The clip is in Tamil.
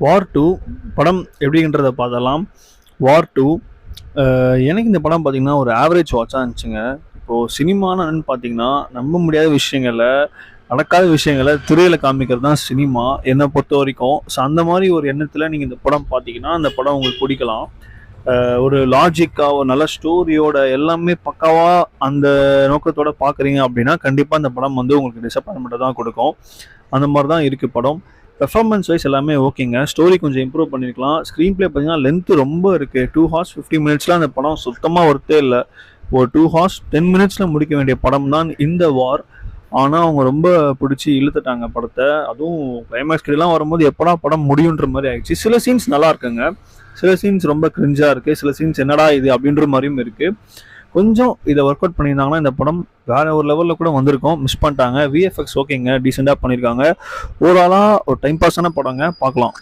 வார் டூ படம் எப்படின்றத பார்த்தலாம். வார் டூ எனக்கு இந்த படம் பார்த்தீங்கன்னா ஒரு ஆவரேஜ் வாட்சாக இருந்துச்சுங்க. இப்போது சினிமான்னு பார்த்தீங்கன்னா நம்ப முடியாத விஷயங்களை, நடக்காத விஷயங்களை திரையில் காமிக்கிறது தான் சினிமா என்னை பொறுத்த வரைக்கும். ஸோ அந்த மாதிரி ஒரு எண்ணத்தில் நீங்கள் இந்த படம் பார்த்தீங்கன்னா அந்த படம் உங்களுக்கு பிடிக்கலாம். ஒரு லாஜிக்காக ஒரு நல்ல ஸ்டோரியோட எல்லாமே பக்காவாக அந்த நோக்கத்தோட பார்க்குறீங்க அப்படின்னா கண்டிப்பாக அந்த படம் வந்து உங்களுக்கு டிசப்பாயின்மெண்ட்டை தான் கொடுக்கும். அந்த மாதிரி தான் இருக்குது படம். பெர்ஃபார்மன்ஸ் வைஸ் எல்லாமே ஓகேங்க. ஸ்டோரி கொஞ்சம் இம்ப்ரூவ் பண்ணியிருக்கலாம். ஸ்க்ரீன் ப்ளே பார்த்தீங்கன்னா லென்த்து ரொம்ப இருக்குது. 2 ஹார்ஸ் 50 மினிட்ஸ்லாம் அந்த படம் சுத்தமாக ஒர்த்தே இல்லை. ஒரு 2 ஹார்ஸ் 10 மினிட்ஸில் முடிக்க வேண்டிய படம் தான் இந்த வார். ஆனால் அவங்க ரொம்ப பிடிச்சி இழுத்துட்டாங்க படத்தை. அதுவும் கிளைமேக்ஸ் கிட்டலாம் வரும்போது எப்படா படம் முடியுன்ற மாதிரி ஆயிடுச்சு. சில சீன்ஸ் நல்லா இருக்குங்க, சில சீன்ஸ் ரொம்ப கிரிஞ்சாக இருக்குது, சில சீன்ஸ் என்னடா இது அப்படின்ற மாதிரியும் இருக்குது. கொஞ்சம் இதை ஒர்க் அவுட் பண்ணியிருந்தாங்கன்னா இந்த படம் வேற ஒரு லெவலில் கூட வந்திருக்கும். மிஸ் பண்ணிட்டாங்க. விஎஃப்எக்ஸ் ஓகேங்க, டீசெண்டாக பண்ணியிருக்காங்க. ஓவராலாக ஒரு டைம் பாஸான படங்க, பார்க்கலாம்.